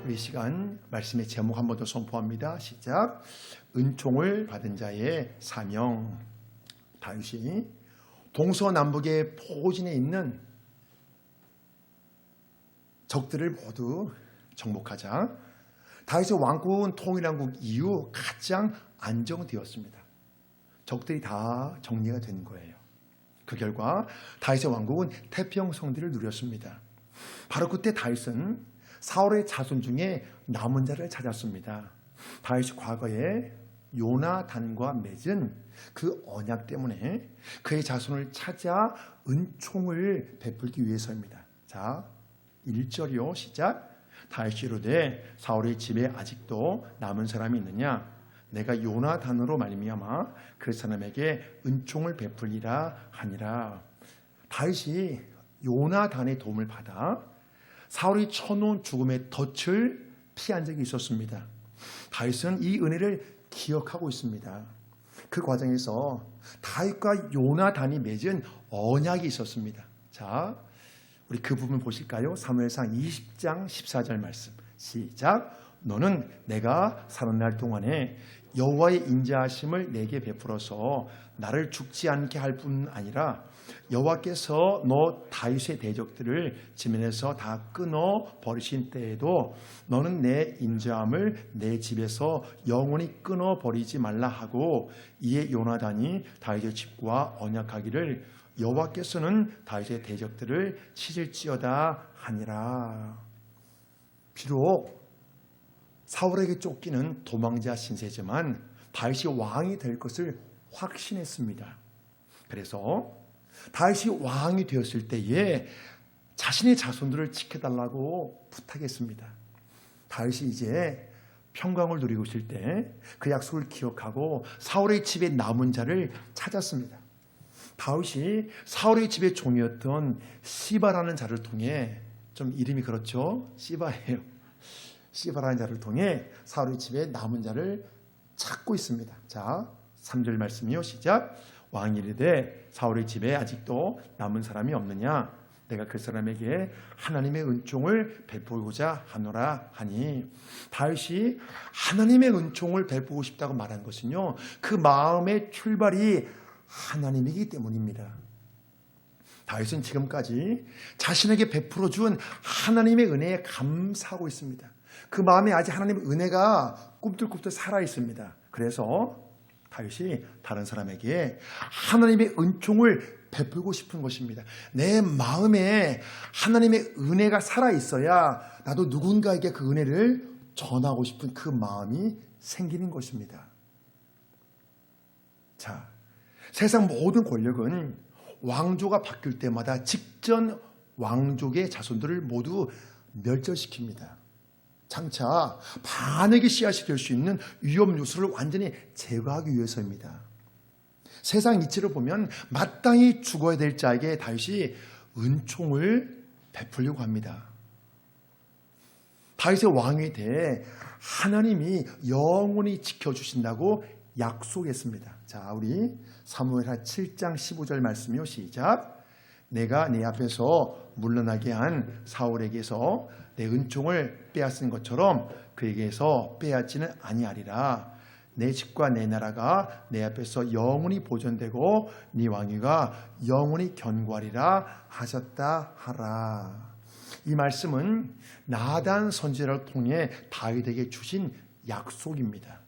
우리 시간 말씀의 제목 한 번 더 선포합니다. 시작. 은총을 받은 자의 사명. 다윗이 동서남북의 포진에 있는 적들을 모두 정복하자 다윗의 왕국은 통일한국 이후 가장 안정되었습니다. 적들이 다 정리가 된 거예요. 그 결과 다윗의 왕국은 태평 성대를 누렸습니다. 바로 그때 다윗은 사울의 자손 중에 남은 자를 찾았습니다. 다윗이 과거에 요나단과 맺은 그 언약 때문에 그의 자손을 찾아 은총을 베풀기 위해서입니다. 자, 1절이요. 시작. 다윗이 이르되 사울의 집에 아직도 남은 사람이 있느냐? 내가 요나단으로 말미암아 그 사람에게 은총을 베풀리라 하니라. 다윗이 요나단의 도움을 받아 사울이 쳐놓은 죽음의 덫을 피한 적이 있었습니다. 다윗은 이 은혜를 기억하고 있습니다. 그 과정에서 다윗과 요나단이 맺은 언약이 있었습니다. 자, 우리 그 부분 보실까요? 사무엘상 20장 14절 말씀. 시작. 너는 내가 사는 날 동안에 여호와의 인자하심을 내게 베풀어서 나를 죽지 않게 할 뿐 아니라 여호와께서 너 다윗의 대적들을 지면에서 다 끊어 버리신 때에도 너는 내 인자함을 내 집에서 영원히 끊어 버리지 말라 하고 이에 요나단이 다윗의 집과 언약하기를 여호와께서는 다윗의 대적들을 치실지어다 하니라. 비록 사울에게 쫓기는 도망자 신세지만 다윗이 왕이 될 것을 확신했습니다. 그래서 다윗이 왕이 되었을 때에 자신의 자손들을 지켜달라고 부탁했습니다. 다윗이 이제 평강을 누리고 있을 때 그 약속을 기억하고 사울의 집에 남은 자를 찾았습니다. 다윗이 사울의 집의 종이었던 시바라는 자를 통해, 좀 이름이 그렇죠? 시바예요. 시바라는 자를 통해 사울의 집에 남은 자를 찾고 있습니다. 자, 3절 말씀이요. 시작. 왕이 이르되 사울의 집에 아직도 남은 사람이 없느냐? 내가 그 사람에게 하나님의 은총을 베풀고자 하노라 하니, 다윗이 하나님의 은총을 베푸고 싶다고 말한 것은요, 그 마음의 출발이 하나님이기 때문입니다. 다윗은 지금까지 자신에게 베풀어 준 하나님의 은혜에 감사하고 있습니다. 그 마음에 아직 하나님의 은혜가 꿈틀꿈틀 살아 있습니다. 그래서 다윗이 다른 사람에게 하나님의 은총을 베풀고 싶은 것입니다. 내 마음에 하나님의 은혜가 살아 있어야 나도 누군가에게 그 은혜를 전하고 싶은 그 마음이 생기는 것입니다. 자, 세상 모든 권력은 왕조가 바뀔 때마다 직전 왕족의 자손들을 모두 멸절시킵니다. 장차 반역의 씨앗이 될 수 있는 위험 요소를 완전히 제거하기 위해서입니다. 세상 이치를 보면 마땅히 죽어야 될 자에게 다윗이 은총을 베풀려고 합니다. 다윗의 왕에 대해 하나님이 영원히 지켜주신다고 약속했습니다. 자, 우리 사무엘하 7장 15절 말씀이요. 시작. 내가 네 앞에서 물러나게 한 사울에게서 내 은총을 빼앗은 것처럼 그에게서 빼앗지는 아니하리라. 내 집과 내 나라가 내 앞에서 영원히 보존되고 네 왕위가 영원히 견고하리라 하셨다 하라. 이 말씀은 나단 선지자를 통해 다윗에게 주신 약속입니다.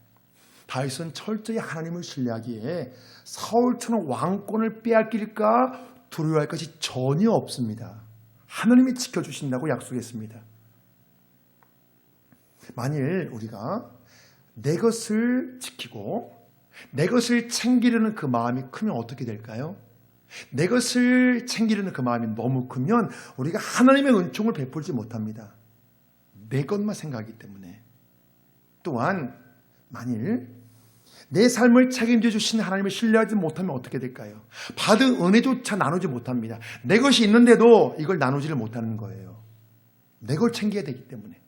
다윗은 철저히 하나님을 신뢰하기에 사울처럼 왕권을 빼앗길까 두려워할 것이 전혀 없습니다. 하나님이 지켜주신다고 약속했습니다. 만일 우리가 내 것을 지키고 내 것을 챙기려는 그 마음이 크면 어떻게 될까요? 내 것을 챙기려는 그 마음이 너무 크면 우리가 하나님의 은총을 베풀지 못합니다. 내 것만 생각하기 때문에. 또한 만일 내 삶을 책임져 주신 하나님을 신뢰하지 못하면 어떻게 될까요? 받은 은혜조차 나누지 못합니다. 내 것이 있는데도 이걸 나누지를 못하는 거예요. 내 걸 챙겨야 되기 때문에.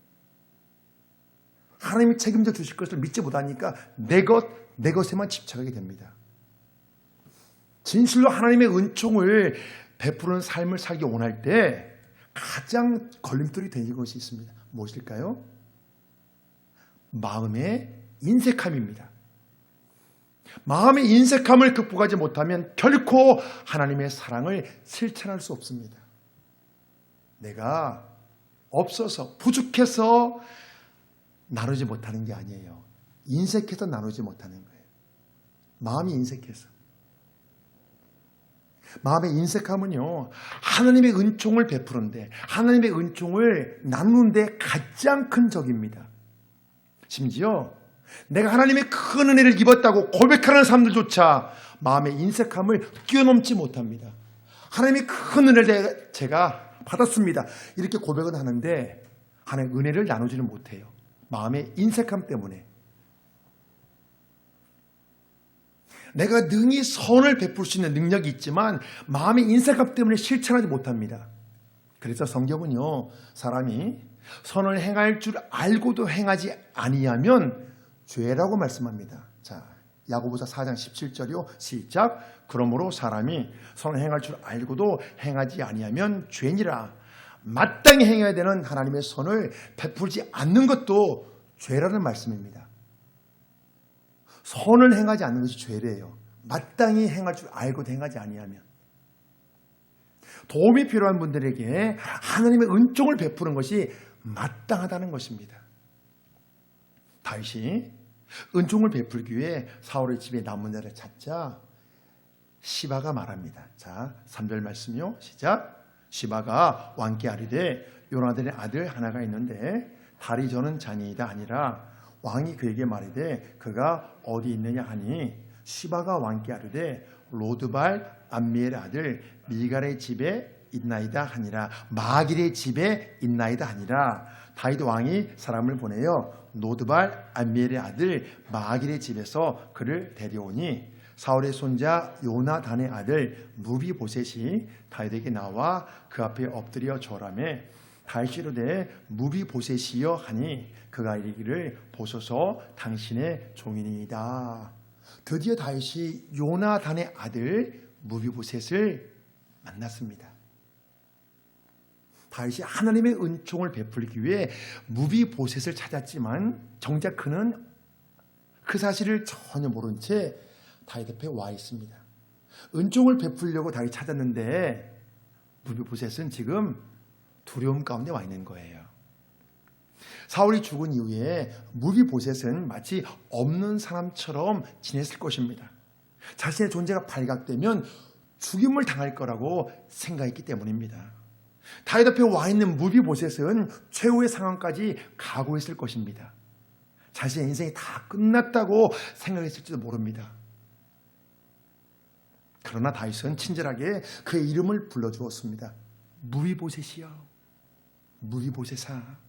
하나님이 책임져 주실 것을 믿지 못하니까 내 것에만 집착하게 됩니다. 진실로 하나님의 은총을 베푸는 삶을 살기 원할 때 가장 걸림돌이 되는 것이 있습니다. 무엇일까요? 마음의 인색함입니다. 마음의 인색함을 극복하지 못하면 결코 하나님의 사랑을 실천할 수 없습니다. 내가 없어서 부족해서 나누지 못하는 게 아니에요. 인색해서 나누지 못하는 거예요. 마음이 인색해서. 마음의 인색함은요, 하나님의 은총을 베푸는데, 하나님의 은총을 나누는데 가장 큰 적입니다. 심지어 내가 하나님의 큰 은혜를 입었다고 고백하는 사람들조차 마음의 인색함을 뛰어넘지 못합니다. 하나님의 큰 은혜를 제가 받았습니다. 이렇게 고백은 하는데 하나님의 은혜를 나누지는 못해요. 마음의 인색함 때문에. 내가 능히 선을 베풀 수 있는 능력이 있지만 마음의 인색함 때문에 실천하지 못합니다. 그래서 성경은요, 사람이 선을 행할 줄 알고도 행하지 아니하면 죄라고 말씀합니다. 자, 야고보서 4장 17절이요. 시작. 그러므로 사람이 선을 행할 줄 알고도 행하지 아니하면 죄니라. 마땅히 행해야 되는 하나님의 선을 베풀지 않는 것도 죄라는 말씀입니다. 선을 행하지 않는 것이 죄래요. 마땅히 행할 줄 알고도 행하지 아니하면. 도움이 필요한 분들에게 하나님의 은총을 베푸는 것이 마땅하다는 것입니다. 다윗이 은총을 베풀기 위해 사울의 집에 남은 자를 찾자 시바가 말합니다. 자, 3절 말씀이요. 시작. 시바가 왕께 아뢰되 요나단의 아들 하나가 있는데 다리 저는 자니이다 아니라 왕이 그에게 말하되 그가 어디 있느냐 하니 시바가 왕께 아뢰되 로드발 암미엘의 아들 미갈의 집에 있나이다 하니라. 마길의 집에 있나이다 하니라. 다윗 왕이 사람을 보내어 로드발 암미엘의 아들 마길의 집에서 그를 데려오니 사울의 손자 요나단의 아들 무비보셋이 다윗에게 나와 그 앞에 엎드려 절하매 다윗이 이르되 무비보셋이여 하니 그가 이르기를 보소서 당신의 종이니이다. 드디어 다윗이 요나단의 아들 무비보셋을 만났습니다. 다윗이 하나님의 은총을 베풀기 위해 무비보셋을 찾았지만 정작 그는 그 사실을 전혀 모른 채 다윗 앞에 와 있습니다. 은총을 베풀려고 다윗이 찾았는데 무비보셋은 지금 두려움 가운데 와 있는 거예요. 사울이 죽은 이후에 무비보셋은 마치 없는 사람처럼 지냈을 것입니다. 자신의 존재가 발각되면 죽임을 당할 거라고 생각했기 때문입니다. 다윗 앞에 와 있는 무비보셋은 최후의 상황까지 각오했을 것입니다. 자신의 인생이 다 끝났다고 생각했을지도 모릅니다. 그러나 다윗은 친절하게 그의 이름을 불러주었습니다. 무비보셋이여, 무비보셋아.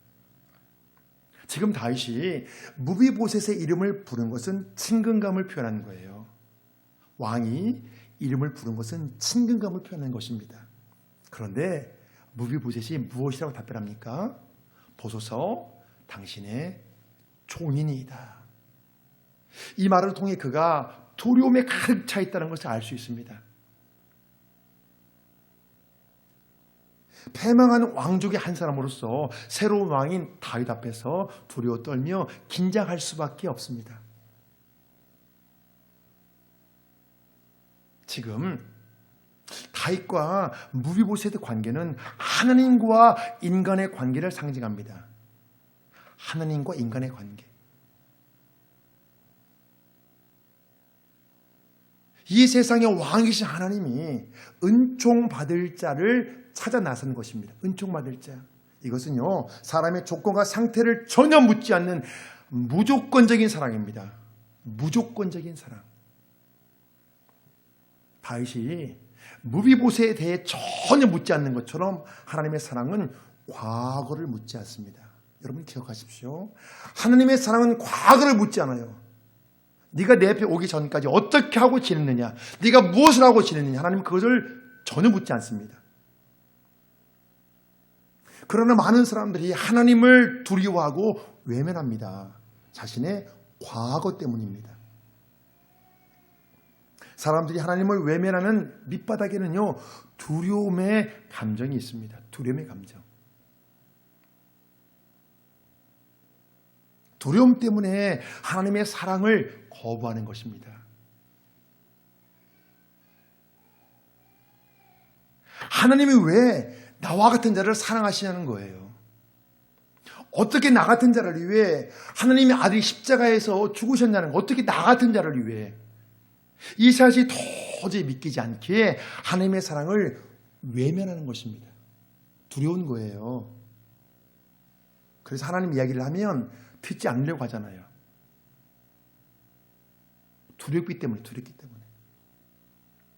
지금 다윗이 무비보셋의 이름을 부른 것은 친근감을 표현하는 거예요. 왕이 이름을 부른 것은 친근감을 표현하는 것입니다. 그런데 무비보셋이 무엇이라고 답변합니까? 보소서 당신의 종이니이다. 이 말을 통해 그가 두려움에 가득 차 있다는 것을 알 수 있습니다. 패망한 왕족의 한 사람으로서 새로운 왕인 다윗 앞에서 두려워 떨며 긴장할 수밖에 없습니다. 지금 다윗과 무비보셋의 관계는 하나님과 인간의 관계를 상징합니다. 하나님과 인간의 관계. 이 세상의 왕이신 하나님이 은총 받을 자를 찾아 나서는 것입니다. 은총 받을 자. 이것은요, 사람의 조건과 상태를 전혀 묻지 않는 무조건적인 사랑입니다. 무조건적인 사랑. 다윗이 무비보셋에 대해 전혀 묻지 않는 것처럼 하나님의 사랑은 과거를 묻지 않습니다. 여러분 기억하십시오. 하나님의 사랑은 과거를 묻지 않아요. 네가 내 앞에 오기 전까지 어떻게 하고 지냈느냐, 네가 무엇을 하고 지냈느냐, 하나님은 그것을 전혀 묻지 않습니다. 그러나 많은 사람들이 하나님을 두려워하고 외면합니다. 자신의 과거 때문입니다. 사람들이 하나님을 외면하는 밑바닥에는요, 두려움의 감정이 있습니다. 두려움의 감정. 두려움 때문에 하나님의 사랑을 거부하는 것입니다. 하나님이 왜 나와 같은 자를 사랑하시냐는 거예요. 어떻게 나 같은 자를 위해 하나님의 아들이 십자가에서 죽으셨냐는 거예요. 어떻게 나 같은 자를 위해. 이 사실이 도저히 믿기지 않기에 하나님의 사랑을 외면하는 것입니다. 두려운 거예요. 그래서 하나님 이야기를 하면 듣지 않으려고 하잖아요. 두렵기 때문에.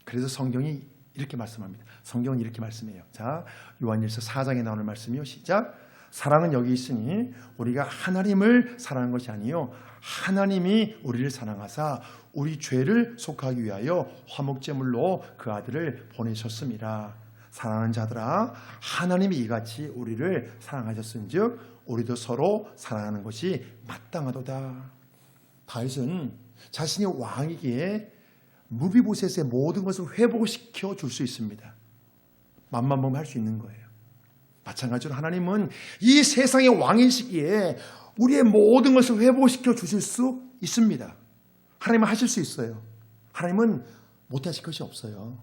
그래서 성경이 이렇게 말씀합니다. 성경은 이렇게 말씀해요. 자, 요한일서 4장에 나오는 말씀이요. 시작. 사랑은 여기 있으니 우리가 하나님을 사랑한 것이 아니요 하나님이 우리를 사랑하사 우리 죄를 속하기 위하여 화목제물로 그 아들을 보내셨습니다. 사랑하는 자들아, 하나님이 이같이 우리를 사랑하셨은즉 우리도 서로 사랑하는 것이 마땅하도다. 다윗은 자신이 왕이기에 무비보셋의 모든 것을 회복시켜 줄 수 있습니다. 맘만 먹으면 할 수 있는 거예요. 마찬가지로 하나님은 이 세상의 왕인 시기에 우리의 모든 것을 회복시켜 주실 수 있습니다. 하나님은 하실 수 있어요. 하나님은 못하실 것이 없어요.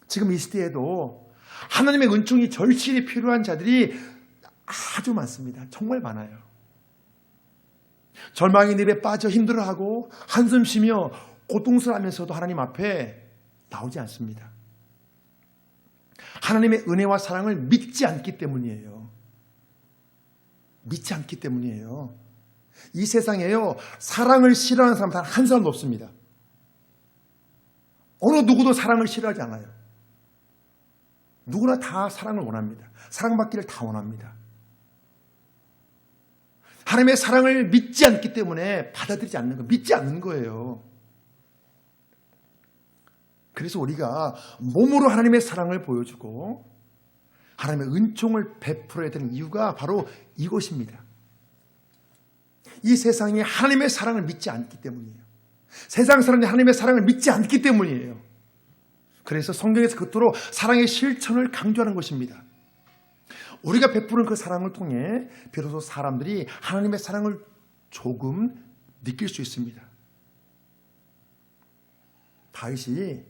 지금 이 시대에도 하나님의 은총이 절실히 필요한 자들이 아주 많습니다. 정말 많아요. 절망의 늪에 빠져 힘들어하고 한숨 쉬며 고통스러워하면서도 하나님 앞에 나오지 않습니다. 하나님의 은혜와 사랑을 믿지 않기 때문이에요. 믿지 않기 때문이에요. 이 세상에요, 사랑을 싫어하는 사람 단 한 사람도 없습니다. 어느 누구도 사랑을 싫어하지 않아요. 누구나 다 사랑을 원합니다. 사랑받기를 다 원합니다. 하나님의 사랑을 믿지 않기 때문에 받아들이지 않는 거예요. 믿지 않는 거예요. 그래서 우리가 몸으로 하나님의 사랑을 보여주고 하나님의 은총을 베풀어야 되는 이유가 바로 이것입니다. 이 세상이 하나님의 사랑을 믿지 않기 때문이에요. 세상 사람들이 하나님의 사랑을 믿지 않기 때문이에요. 그래서 성경에서 그토록 사랑의 실천을 강조하는 것입니다. 우리가 베푸는 그 사랑을 통해 비로소 사람들이 하나님의 사랑을 조금 느낄 수 있습니다. 다윗이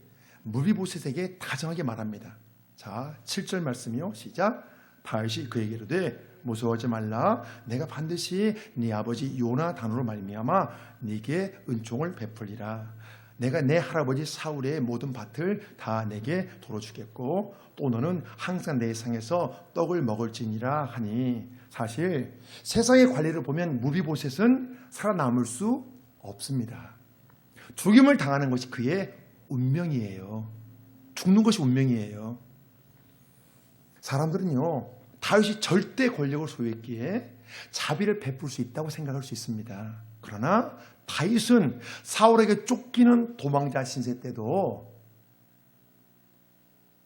무비보셋에게 다정하게 말합니다. 자, 7절 말씀이요. 시작. 다윗이 그에게 이르되 무서워하지 말라. 내가 반드시 네 아버지 요나단으로 말미암아 네게 은총을 베풀리라. 내가 내 할아버지 사울의 모든 밭을 다 내게 돌어주겠고 또 너는 항상 내 상에서 떡을 먹을지니라 하니, 사실 세상의 관리를 보면 무비보셋은 살아남을 수 없습니다. 죽임을 당하는 것이 그의 운명이에요. 죽는 것이 운명이에요. 사람들은요, 다윗이 절대 권력을 소유했기에 자비를 베풀 수 있다고 생각할 수 있습니다. 그러나 다윗은 사울에게 쫓기는 도망자 신세 때도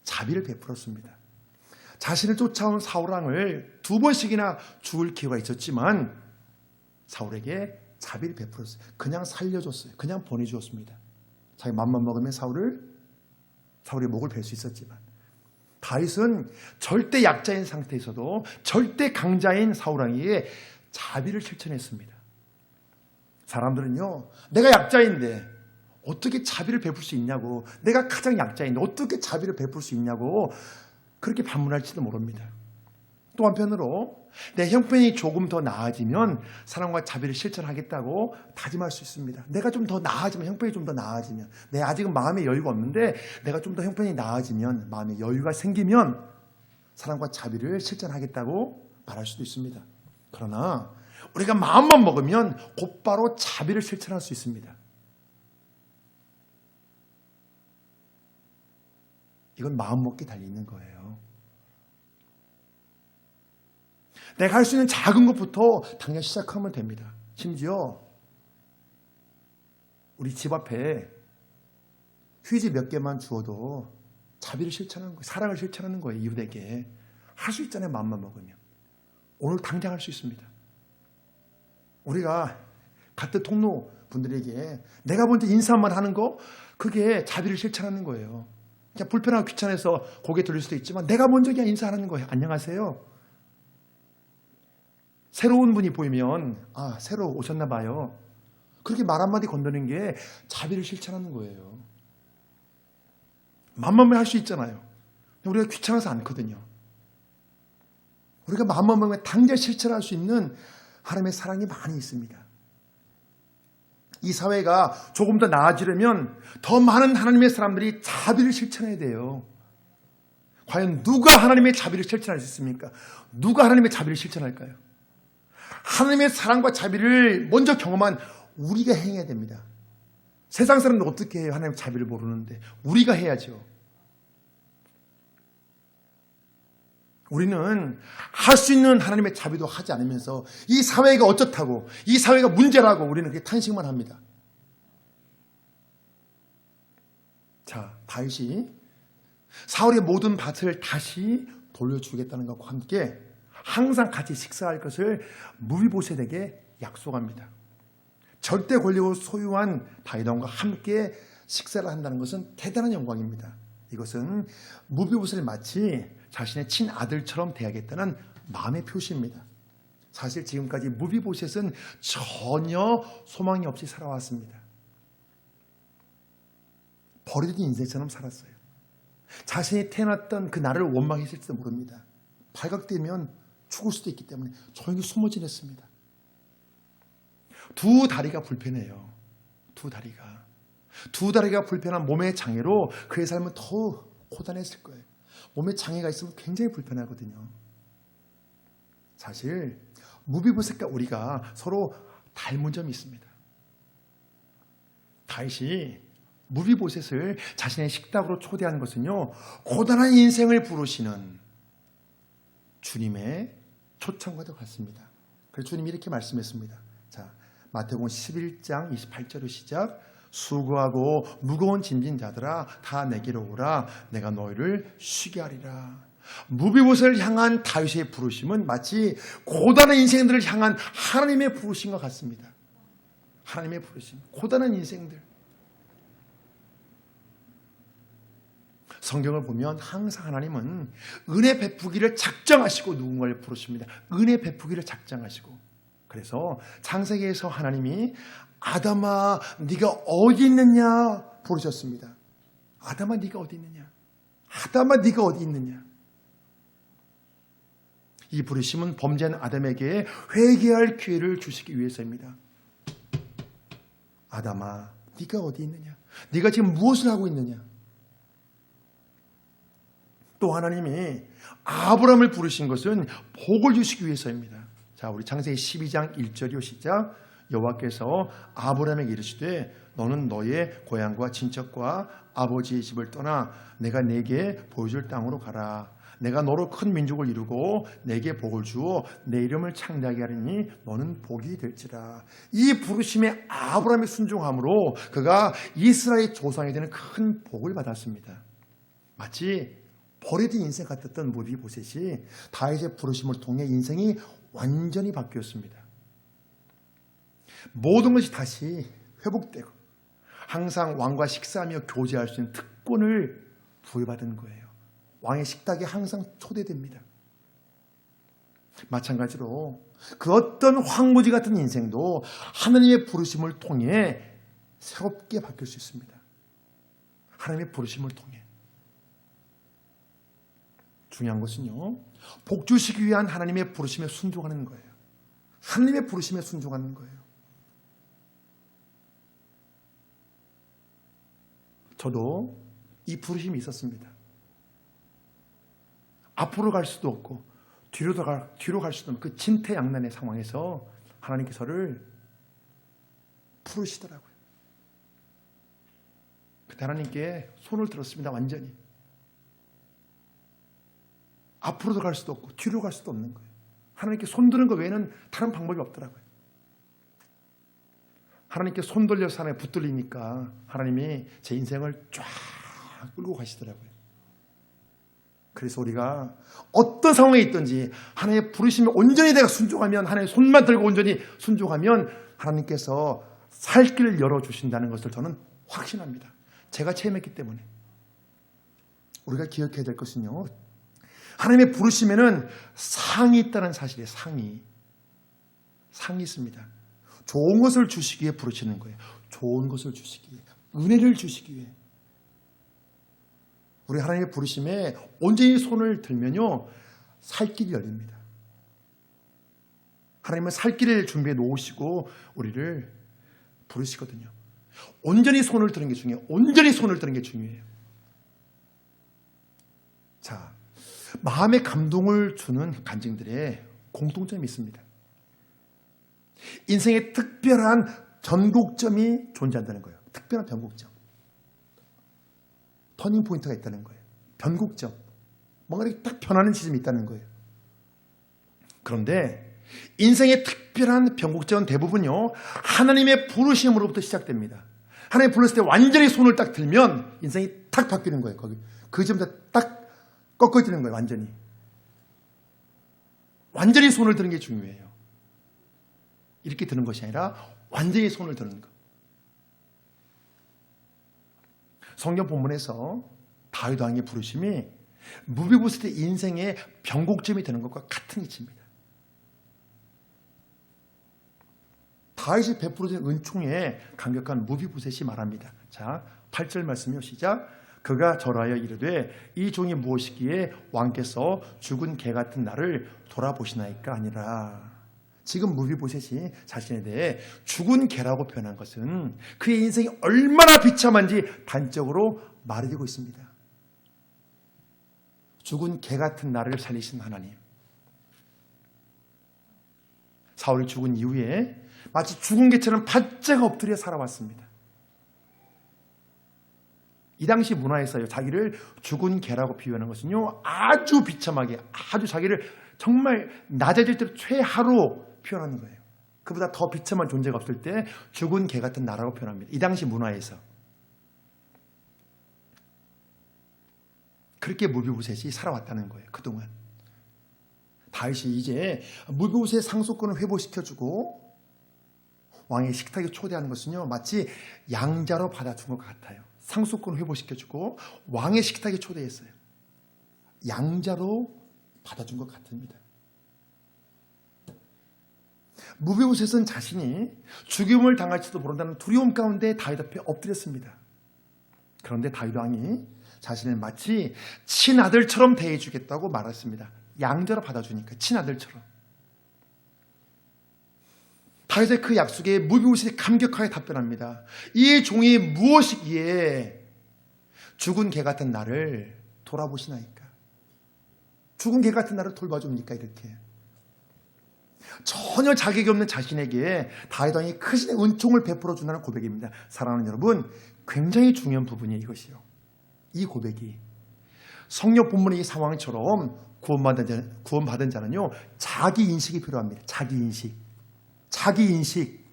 자비를 베풀었습니다. 자신을 쫓아온 사울왕을 2번씩이나 죽을 기회가 있었지만 사울에게 자비를 베풀었어요. 그냥 살려줬어요. 그냥 보내주었습니다. 자기 맘만 먹으면 사울의 목을 벨 수 있었지만, 다윗은 절대 약자인 상태에서도 절대 강자인 사울왕에게 자비를 실천했습니다. 사람들은요, 내가 약자인데 어떻게 자비를 베풀 수 있냐고, 내가 가장 약자인데 어떻게 자비를 베풀 수 있냐고 그렇게 반문할지도 모릅니다. 또 한편으로 내 형편이 조금 더 나아지면 사랑과 자비를 실천하겠다고 다짐할 수 있습니다. 내가 좀 더 나아지면, 형편이 좀 더 나아지면, 내가 아직은 마음의 여유가 없는데 내가 좀 더 형편이 나아지면, 마음의 여유가 생기면 사랑과 자비를 실천하겠다고 말할 수도 있습니다. 그러나 우리가 마음만 먹으면 곧바로 자비를 실천할 수 있습니다. 이건 마음 먹기 달려있는 거예요. 내가 할 수 있는 작은 것부터 당장 시작하면 됩니다. 심지어 우리 집 앞에 휴지 몇 개만 주어도 자비를 실천하는 거예요. 사랑을 실천하는 거예요. 이웃에게. 할 수 있잖아요. 마음만 먹으면. 오늘 당장 할 수 있습니다. 우리가 같은 통로 분들에게 내가 먼저 인사만 하는 거, 그게 자비를 실천하는 거예요. 그냥 불편하고 귀찮아서 고개 돌릴 수도 있지만 내가 먼저 그냥 인사하는 거예요. 안녕하세요. 새로운 분이 보이면 새로 오셨나 봐요. 그렇게 말 한마디 건드는 게 자비를 실천하는 거예요. 맘먹으면 할 수 있잖아요. 우리가 귀찮아서 않거든요. 우리가 맘먹으면 당장 실천할 수 있는 하나님의 사랑이 많이 있습니다. 이 사회가 조금 더 나아지려면 더 많은 하나님의 사람들이 자비를 실천해야 돼요. 과연 누가 하나님의 자비를 실천할 수 있습니까? 누가 하나님의 자비를 실천할까요? 하나님의 사랑과 자비를 먼저 경험한 우리가 행해야 됩니다. 세상 사람들 어떻게 해요? 하나님의 자비를 모르는데 우리가 해야죠. 우리는 할 수 있는 하나님의 자비도 하지 않으면서 이 사회가 어쩌다고, 이 사회가 문제라고 우리는 그렇게 탄식만 합니다. 자, 다윗이 사울의 모든 밭을 다시 돌려주겠다는 것과 함께 항상 같이 식사할 것을 무비보셋에게 약속합니다. 절대 권력을 소유한 다윗 왕과 함께 식사를 한다는 것은 대단한 영광입니다. 이것은 무비보셋을 마치 자신의 친아들처럼 대하겠다는 마음의 표시입니다. 사실 지금까지 무비보셋은 전혀 소망이 없이 살아왔습니다. 버려진 인생처럼 살았어요. 자신이 태어났던 그 날을 원망했을지도 모릅니다. 발각되면 죽을 수도 있기 때문에 조용히 숨어 지냈습니다. 두 다리가 불편해요. 두 다리가 불편한 몸의 장애로 그의 삶은 더 고단했을 거예요. 몸에 장애가 있으면 굉장히 불편하거든요. 사실 무비보셋과 우리가 서로 닮은 점이 있습니다. 다윗이 무비보셋을 자신의 식탁으로 초대한 것은요, 고단한 인생을 부르시는 주님의 초청과도 같습니다. 그래서 주님이 이렇게 말씀했습니다. 자, 마태복음 11장 28절의 시작. 수고하고 무거운 짐진 자들아 다 내게로 오라. 내가 너희를 쉬게 하리라. 무비보셋을 향한 다윗의 부르심은 마치 고단한 인생들을 향한 하나님의 부르심과 같습니다. 하나님의 부르심, 고단한 인생들. 성경을 보면 항상 하나님은 은혜 베푸기를 작정하시고 누군가를 부르십니다. 은혜 베푸기를 작정하시고. 그래서 창세기에서 하나님이 아담아 네가 어디 있느냐 부르셨습니다. 아담아 네가 어디 있느냐. 아담아 네가 어디 있느냐. 이 부르심은 범죄한 아담에게 회개할 기회를 주시기 위해서입니다. 아담아 네가 어디 있느냐. 네가 지금 무엇을 하고 있느냐. 또 하나님이 아브라함을 부르신 것은 복을 주시기 위해서입니다. 자, 우리 창세기 12장 1절이요 시작. 여호와께서 아브라함에게 이르시되 너는 너의 고향과 친척과 아버지의 집을 떠나 내가 내게 보여줄 땅으로 가라. 내가 너로 큰 민족을 이루고 내게 복을 주어 내 이름을 창대하게 하리니 너는 복이 될지라. 이 부르심에 아브라함의 순종함으로 그가 이스라엘 조상이 되는 큰 복을 받았습니다. 마치 버려진 인생 같았던 무비보셋이 다윗의 부르심을 통해 인생이 완전히 바뀌었습니다. 모든 것이 다시 회복되고 항상 왕과 식사하며 교제할 수 있는 특권을 부여받은 거예요. 왕의 식탁에 항상 초대됩니다. 마찬가지로 그 어떤 황무지 같은 인생도 하나님의 부르심을 통해 새롭게 바뀔 수 있습니다. 하나님의 부르심을 통해. 중요한 것은요, 복 주시기 위한 하나님의 부르심에 순종하는 거예요. 하나님의 부르심에 순종하는 거예요. 저도 이 부르심이 있었습니다. 앞으로 갈 수도 없고 뒤로 갈 수도 없는 그 진퇴양난의 상황에서 하나님께서를 부르시더라고요. 그때 하나님께 손을 들었습니다. 완전히. 앞으로도 갈 수도 없고 뒤로 갈 수도 없는 거예요. 하나님께 손 드는 것 외에는 다른 방법이 없더라고요. 하나님께 손 돌려서 하나님 붙들리니까 하나님이 제 인생을 쫙 끌고 가시더라고요. 그래서 우리가 어떤 상황에 있든지 하나님의 부르심에 온전히 내가 순종하면, 하나님의 손만 들고 온전히 순종하면 하나님께서 살 길을 열어주신다는 것을 저는 확신합니다. 제가 체험했기 때문에. 우리가 기억해야 될 것은요, 하나님의 부르심에는 상이 있다는 사실이에요. 상이. 상이 있습니다. 좋은 것을 주시기 위해 부르시는 거예요. 좋은 것을 주시기 위해, 은혜를 주시기 위해. 우리 하나님의 부르심에 온전히 손을 들면요, 살 길이 열립니다. 하나님은 살 길을 준비해 놓으시고 우리를 부르시거든요. 온전히 손을 드는 게 중요해요. 온전히 손을 드는 게 중요해요. 자, 마음의 감동을 주는 간증들의 공통점이 있습니다. 인생의 특별한 전곡점이 존재한다는 거예요. 특별한 변곡점. 터닝 포인트가 있다는 거예요. 변곡점. 뭔가 이렇게 딱 변하는 지점이 있다는 거예요. 그런데 인생의 특별한 변곡점은 대부분요, 하나님의 부르심으로부터 시작됩니다. 하나님 불렀을 때 완전히 손을 딱 들면 인생이 탁 바뀌는 거예요. 거기 그 점부터 딱 꺾어지는 거예요. 완전히 손을 드는 게 중요해요. 이렇게 드는 것이 아니라 완전히 손을 드는 것. 성경 본문에서 다윗 왕의 부르심이 무비보셋의 인생의 변곡점이 되는 것과 같은 이치입니다. 다윗이 베풀어진 은총에 감격한 무비보셋이 말합니다. 자, 8절 말씀이요, 시작. 그가 절하여 이르되 이 종이 무엇이기에 왕께서 죽은 개 같은 나를 돌아보시나이까 아니라. 지금 무비보셋이 자신에 대해 죽은 개라고 표현한 것은 그의 인생이 얼마나 비참한지 단적으로 말해주고 있습니다. 죽은 개 같은 나를 살리신 하나님. 사울이 죽은 이후에 마치 죽은 개처럼 바짝 엎드려 살아왔습니다. 이 당시 문화에서요, 자기를 죽은 개라고 비유하는 것은요, 아주 비참하게, 아주 자기를 정말 낮아질 때 최하로 표현하는 거예요. 그보다 더 비참한 존재가 없을 때 죽은 개 같은 나라고 표현합니다. 이 당시 문화에서. 그렇게 무비보셋이 살아왔다는 거예요. 그동안. 다윗이 이제 무비보셋의 상속권을 회복시켜주고 왕의 식탁에 초대하는 것은요, 마치 양자로 받아준 것 같아요. 상속권을 회복시켜주고 왕의 식탁에 초대했어요. 양자로 받아준 것 같습니다. 무비보셋은 자신이 죽임을 당할지도 모른다는 두려움 가운데 다윗 앞에 엎드렸습니다. 그런데 다윗 왕이 자신을 마치 친아들처럼 대해주겠다고 말했습니다. 양자로 받아주니까 친아들처럼. 다윗의 그 약속에 무비보셋이 감격하게 답변합니다. 이 종이 무엇이기에 죽은 개 같은 나를 돌아보시나이까. 죽은 개 같은 나를 돌봐줍니까? 이렇게. 전혀 자격이 없는 자신에게 다윗 왕이 크신 은총을 베풀어 준다는 고백입니다. 사랑하는 여러분, 굉장히 중요한 부분이에요. 이것이요. 이 고백이 성경 본문의 이 상황처럼 구원받은 자는요, 자기 인식이 필요합니다. 자기 인식.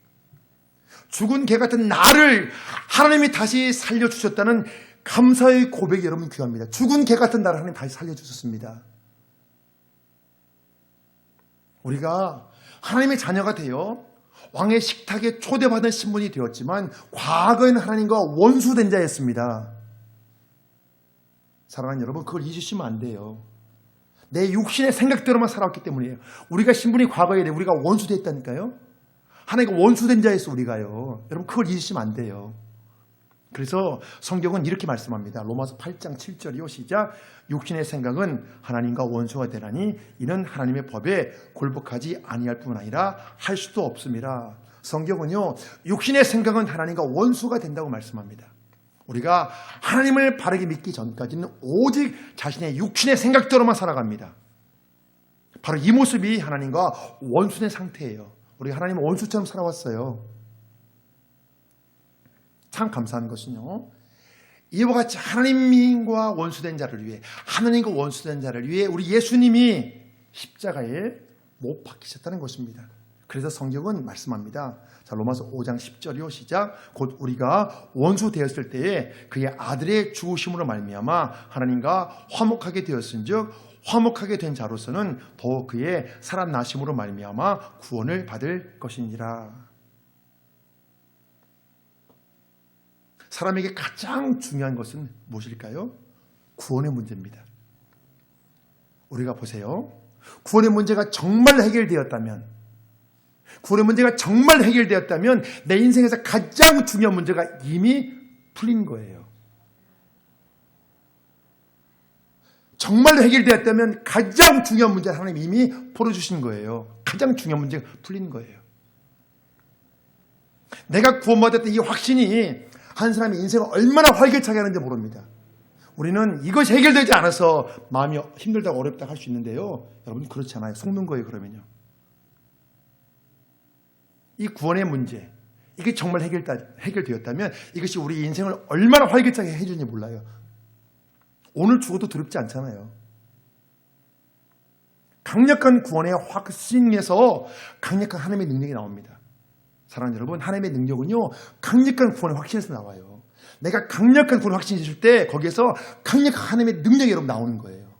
죽은 개 같은 나를 하나님이 다시 살려주셨다는 감사의 고백이 여러분 귀합니다. 죽은 개 같은 나를 하나님 다시 살려주셨습니다. 우리가 하나님의 자녀가 되어 왕의 식탁에 초대받은 신분이 되었지만 과거에는 하나님과 원수된 자였습니다. 사랑하는 여러분, 그걸 잊으시면 안 돼요. 내 육신의 생각대로만 살아왔기 때문이에요. 우리가 신분이 과거에 우리가 원수됐다니까요. 하나님과 원수된 자였어 우리가요. 여러분, 그걸 잊으시면 안 돼요. 그래서 성경은 이렇게 말씀합니다. 로마서 8장 7절이요. 시작. 육신의 생각은 하나님과 원수가 되나니 이는 하나님의 법에 굴복하지 아니할 뿐 아니라 할 수도 없음이라. 성경은요, 육신의 생각은 하나님과 원수가 된다고 말씀합니다. 우리가 하나님을 바르게 믿기 전까지는 오직 자신의 육신의 생각대로만 살아갑니다. 바로 이 모습이 하나님과 원수된 상태예요. 우리가 하나님의 원수처럼 살아왔어요. 참 감사한 것은요, 이와 같이 하나님과 원수된 자를 위해, 하나님과 원수된 자를 위해 우리 예수님이 십자가에 못 박히셨다는 것입니다. 그래서 성경은 말씀합니다. 자, 로마서 5장 10절이요. 시작. 곧 우리가 원수 되었을 때에 그의 아들의 죽으심으로 말미암아 하나님과 화목하게 되었은즉 화목하게 된 자로서는 더욱 그의 살아나심으로 말미암아 구원을 받을 것이니라. 사람에게 가장 중요한 것은 무엇일까요? 구원의 문제입니다. 우리가 보세요. 구원의 문제가 정말 해결되었다면, 구원의 문제가 정말 해결되었다면 내 인생에서 가장 중요한 문제가 이미 풀린 거예요. 정말로 해결되었다면 가장 중요한 문제를 하나님이 이미 풀어주신 거예요. 가장 중요한 문제가 풀린 거예요. 내가 구원받았던 이 확신이 한 사람의 인생을 얼마나 활기차게 하는지 모릅니다. 우리는 이것이 해결되지 않아서 마음이 힘들다고 어렵다고 할 수 있는데요. 여러분 그렇지 않아요. 속는 거예요. 그러면요. 이 구원의 문제, 이게 정말 해결되었다면 이것이 우리 인생을 얼마나 활기차게 해주는지 몰라요. 오늘 죽어도 두렵지 않잖아요. 강력한 구원의 확신에서 강력한 하나님의 능력이 나옵니다. 사랑하는 여러분, 하나님의 능력은요, 강력한 구원의 확신에서 나와요. 내가 강력한 구원의 확신이 있을 때 거기에서 강력한 하나님의 능력이 여러분 나오는 거예요.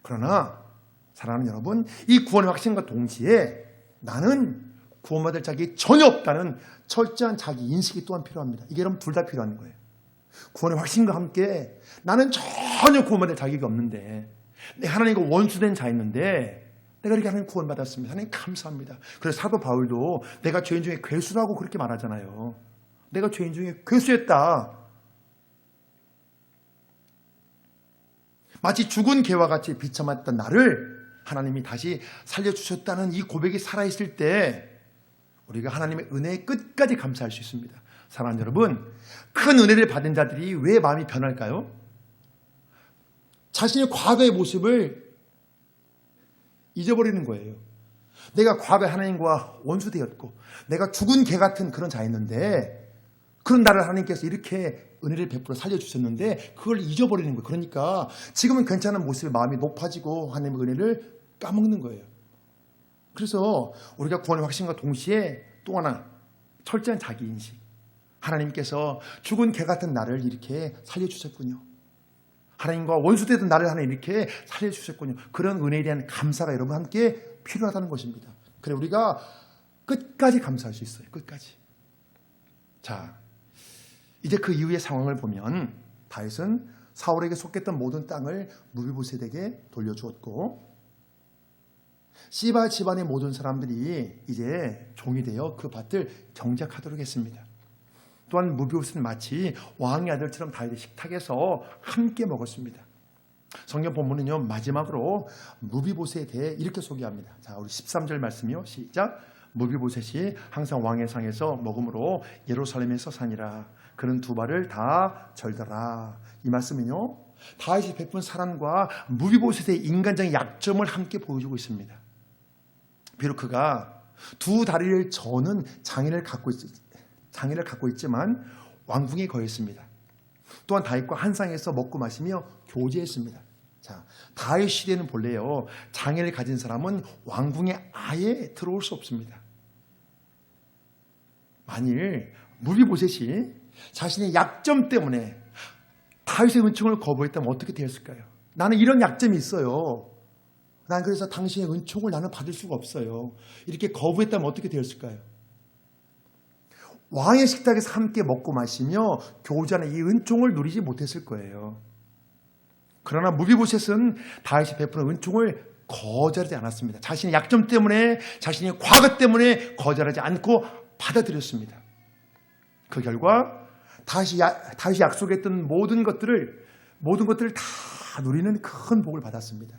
그러나 사랑하는 여러분, 이 구원의 확신과 동시에 나는 구원받을 자격이 전혀 없다는 철저한 자기 인식이 또한 필요합니다. 이게 여러분 둘 다 필요한 거예요. 구원의 확신과 함께 나는 전혀 구원받을 자격이 없는데 내가 하나님과 원수된 자였는데 내가 이렇게 하나님 구원받았습니다. 하나님 감사합니다. 그래서 사도 바울도 내가 죄인 중에 괴수라고 그렇게 말하잖아요. 내가 죄인 중에 괴수였다. 마치 죽은 개와 같이 비참했던 나를 하나님이 다시 살려주셨다는 이 고백이 살아있을 때 우리가 하나님의 은혜에 끝까지 감사할 수 있습니다. 사랑하는 여러분, 큰 은혜를 받은 자들이 왜 마음이 변할까요? 자신의 과거의 모습을 잊어버리는 거예요. 내가 과거에 하나님과 원수되었고 내가 죽은 개 같은 그런 자였는데 그런 나를 하나님께서 이렇게 은혜를 베풀어 살려주셨는데 그걸 잊어버리는 거예요. 그러니까 지금은 괜찮은 모습에 마음이 높아지고 하나님의 은혜를 까먹는 거예요. 그래서 우리가 구원의 확신과 동시에 또 하나 철저한 자기인식. 하나님께서 죽은 개 같은 나를 이렇게 살려주셨군요. 하나님과 원수되던 나를 하나님 이렇게 살려주셨군요. 그런 은혜에 대한 감사가 여러분 함께 필요하다는 것입니다. 그래 우리가 끝까지 감사할 수 있어요. 끝까지. 자, 이제 그 이후의 상황을 보면 다윗은 사울에게 속했던 모든 땅을 무비보셋에게 돌려주었고 시바 집안의 모든 사람들이 이제 종이 되어 그 밭을 경작하도록 했습니다. 또한 무비보셋은 마치 왕의 아들처럼 다윗의 식탁에서 함께 먹었습니다. 성경 본문은요 마지막으로 무비보셋에 대해 이렇게 소개합니다. 자, 우리 13절 말씀이요. 시작. 무비보셋이 항상 왕의 상에서 먹음으로 예루살렘에서 사니라. 그는 두 발을 다 절더라. 이 말씀은요 다윗이 베푼 사랑과 무비보셋의 인간적인 약점을 함께 보여주고 있습니다. 비록 그가 두 다리를 저는 장애를 갖고 있지만 왕궁에 거했습니다. 또한 다윗과 한 상에서 먹고 마시며 교제했습니다. 자, 다윗 시대는 본래요 장애를 가진 사람은 왕궁에 아예 들어올 수 없습니다. 만일 무비보셋이 자신의 약점 때문에 다윗의 은총을 거부했다면 어떻게 되었을까요? 나는 이런 약점이 있어요. 난 그래서 당신의 은총을 나는 받을 수가 없어요. 이렇게 거부했다면 어떻게 되었을까요? 왕의 식탁에서 함께 먹고 마시며 교제하는 이 은총을 누리지 못했을 거예요. 그러나 무비보셋은 다윗이 베푸는 은총을 거절하지 않았습니다. 자신의 약점 때문에 자신의 과거 때문에 거절하지 않고 받아들였습니다. 그 결과 다윗이 약속했던 모든 것들을 다 누리는 큰 복을 받았습니다.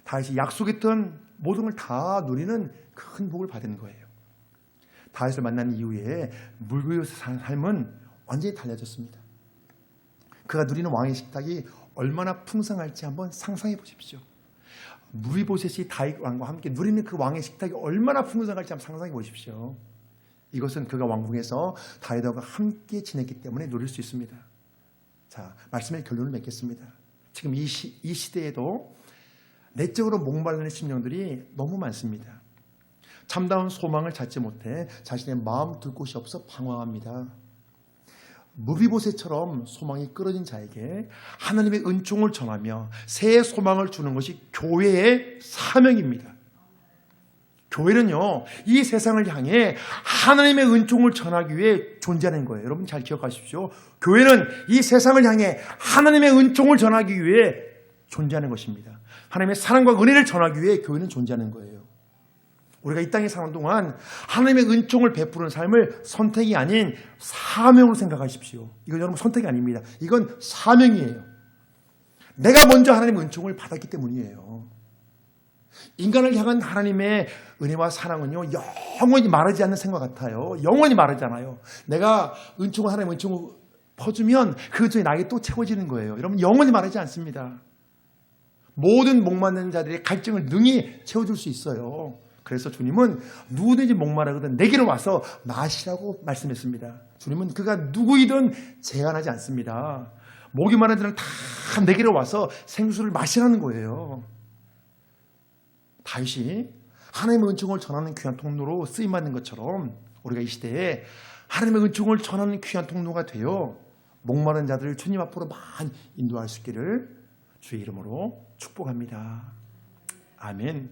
다윗이 약속했던 모든 걸 다 누리는 큰 복을 받은 거예요. 다윗을 만난 이후에 무비보셋의 삶은 완전히 달라졌습니다. 그가 누리는 왕의 식탁이 얼마나 풍성할지 한번 상상해 보십시오. 무비보셋이 다윗 왕과 함께 누리는 그 왕의 식탁이 얼마나 풍성할지 한번 상상해 보십시오. 이것은 그가 왕궁에서 다윗과 함께 지냈기 때문에 누릴 수 있습니다. 자, 말씀의 결론을 맺겠습니다. 지금 이 시대에도 내적으로 목마르는 심령들이 너무 많습니다. 참다운 소망을 찾지 못해 자신의 마음 둘 곳이 없어 방황합니다. 무비보셋처럼 소망이 끊어진 자에게 하나님의 은총을 전하며 새 소망을 주는 것이 교회의 사명입니다. 교회는요, 이 세상을 향해 하나님의 은총을 전하기 위해 존재하는 거예요. 여러분 잘 기억하십시오. 교회는 이 세상을 향해 하나님의 은총을 전하기 위해 존재하는 것입니다. 하나님의 사랑과 은혜를 전하기 위해 교회는 존재하는 거예요. 우리가 이 땅에 사는 동안 하나님의 은총을 베푸는 삶을 선택이 아닌 사명으로 생각하십시오. 이건 여러분 선택이 아닙니다. 이건 사명이에요. 내가 먼저 하나님의 은총을 받았기 때문이에요. 인간을 향한 하나님의 은혜와 사랑은요, 영원히 마르지 않는 생과 같아요. 영원히 마르지 않아요. 내가 하나님의 은총을 퍼주면 그 은총이 나에게 또 채워지는 거예요. 여러분, 영원히 마르지 않습니다. 모든 목마른 자들의 갈증을 능히 채워줄 수 있어요. 그래서 주님은 누구든지 목마르거든 내게로 와서 마시라고 말씀했습니다. 주님은 그가 누구이든 제한하지 않습니다. 목이 마른 자는 다 내게로 와서 생수를 마시라는 거예요. 다윗이 하나님의 은총을 전하는 귀한 통로로 쓰임받는 것처럼 우리가 이 시대에 하나님의 은총을 전하는 귀한 통로가 되어 목마른 자들을 주님 앞으로 많이 인도할 수 있기를 주의 이름으로 축복합니다. 아멘.